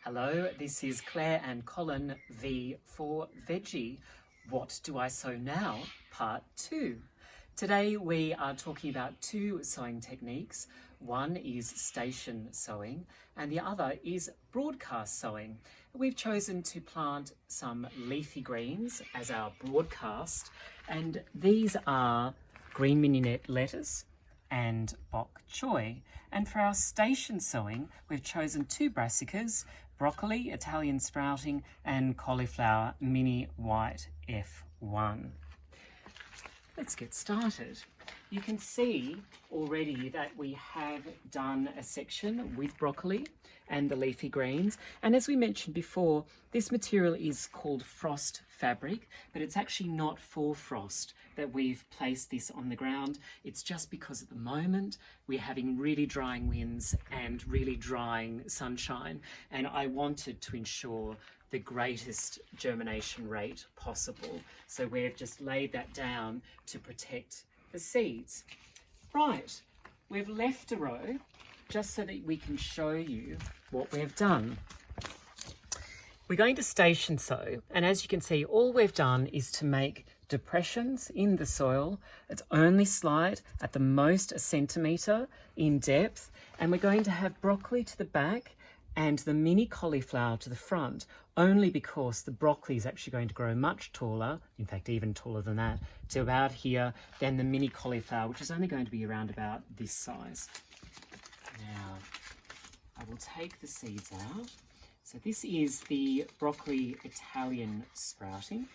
Hello, this is Clare&Colan V for Veggie. What do I sow now? Part 2. Today we are talking about two sowing techniques. One is station sowing and the other is broadcast sowing. We've chosen to plant some leafy greens as our broadcast, and these are green mignonette lettuce and bok choy. And for our station sowing, we've chosen two brassicas, broccoli, Italian sprouting, and cauliflower mini white F1. Let's get started. You can see already that we have done a section with broccoli and the leafy greens. And as we mentioned before, this material is called frost fabric, but it's actually not for frost that we've placed this on the ground. It's just because at the moment we're having really drying winds and really drying sunshine, and I wanted to ensure the greatest germination rate possible. So we've just laid that down to protect the seeds. Right, we've left a row just so that we can show you what we've done. We're going to station sow, and as you can see, all we've done is to make depressions in the soil. It's only slight, at the most a centimetre in depth, and we're going to have broccoli to the back and the mini cauliflower to the front, only because the broccoli is actually going to grow much taller, in fact even taller than that, to about here, than the mini cauliflower, which is only going to be around about this size. Now, I will take the seeds out. So this is the broccoli Italian sprouting.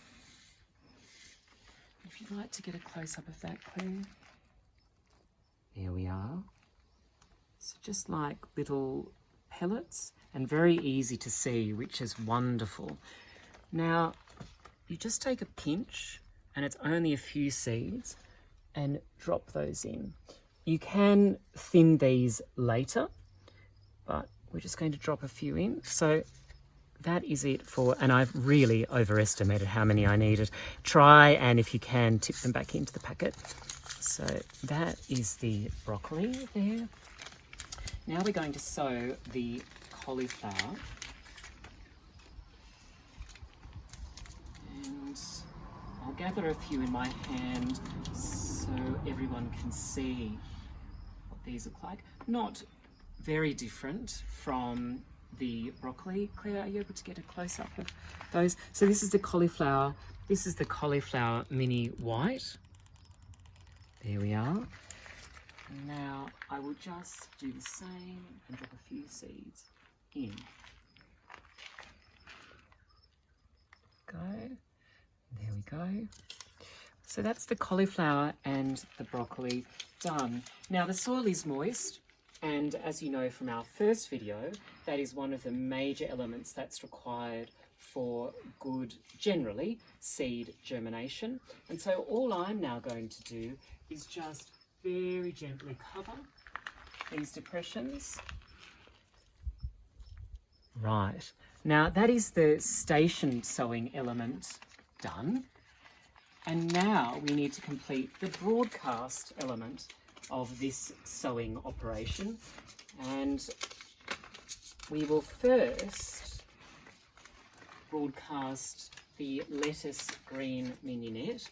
If you'd like to get a close-up of that, Claire. There we are. So just like little pellets, and very easy to see, which is wonderful. Now, you just take a pinch, and it's only a few seeds, and drop those in. You can thin these later, but we're just going to drop a few in. So that is it for, and I've really overestimated how many I needed. Try, and if you can, tip them back into the packet. So that is the broccoli there. Now we're going to sow the cauliflower. And I'll gather a few in my hand so everyone can see what these look like. Not very different from the broccoli. Claire, are you able to get a close-up of those? So this is the cauliflower. This is the cauliflower mini white. There we are. Now I will just do the same and drop a few seeds in. Go. There we go. So that's the cauliflower and the broccoli done. Now the soil is moist, and as you know from our first video, that is one of the major elements that's required for good, generally, seed germination. And so all I'm now going to do is just very gently cover these depressions. Right, now that is the station sowing element done. And now we need to complete the broadcast element of this sowing operation. And we will first broadcast the lettuce green mignonette.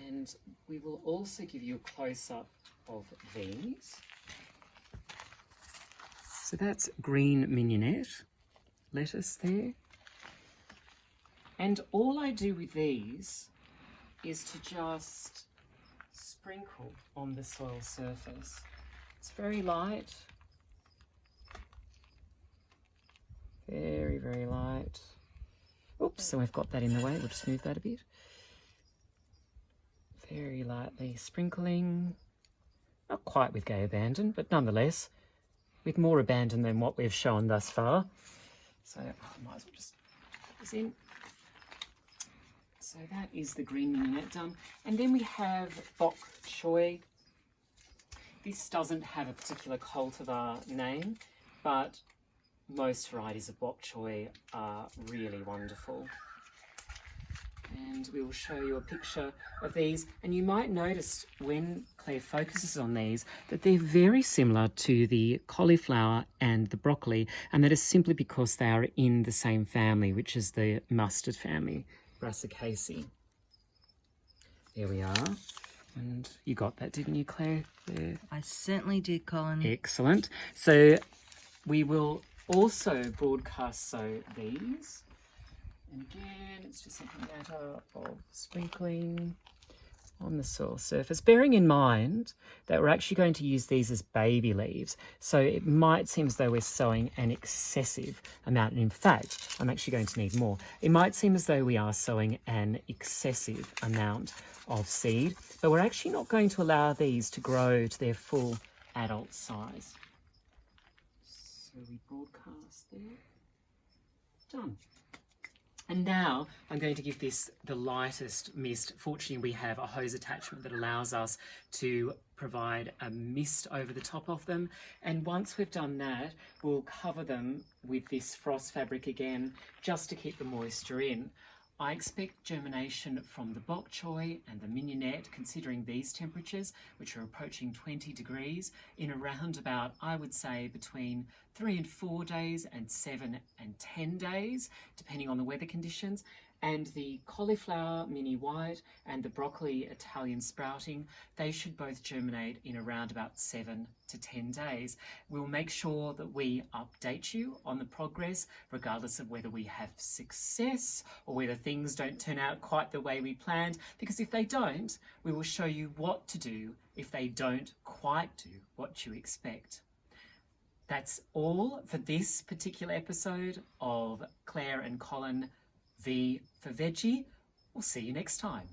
And we will also give you a close-up of these. So that's green mignonette, lettuce there. And all I do with these is to just sprinkle on the soil surface. It's very light. Very, very light. Oops, so I've got that in the way. We'll just move that a bit. Very lightly sprinkling, not quite with gay abandon, but nonetheless with more abandon than what we've shown thus far. So I might as well just put this in. So that is the green mignonette done. And then we have bok choy. This doesn't have a particular cultivar name, but most varieties of bok choy are really wonderful. And we will show you a picture of these. And you might notice when Claire focuses on these that they're very similar to the cauliflower and the broccoli, and that is simply because they are in the same family, which is the mustard family, Brassicaceae. There we are. And you got that, didn't you, Claire? There. I certainly did, Colin. Excellent. So we will also broadcast sow these. And again, it's just a matter of sprinkling on the soil surface, bearing in mind that we're actually going to use these as baby leaves. So it might seem as though we're sowing an excessive amount. And in fact, I'm actually going to need more. It might seem as though we are sowing an excessive amount of seed, but we're actually not going to allow these to grow to their full adult size. So we broadcast there. Done. And now I'm going to give this the lightest mist. Fortunately, we have a hose attachment that allows us to provide a mist over the top of them. And once we've done that, we'll cover them with this frost fabric again, just to keep the moisture in. I expect germination from the bok choy and the mignonette, considering these temperatures, which are approaching 20 degrees, in around about, I would say, between 3 and 4 days and 7 and 10 days, depending on the weather conditions. And the cauliflower mini white and the broccoli Italian sprouting, they should both germinate in around about 7 to 10 days. We'll make sure that we update you on the progress, regardless of whether we have success or whether things don't turn out quite the way we planned, because if they don't, we will show you what to do if they don't quite do what you expect. That's all for this particular episode of Clare and Colin V for Veggie. We'll see you next time.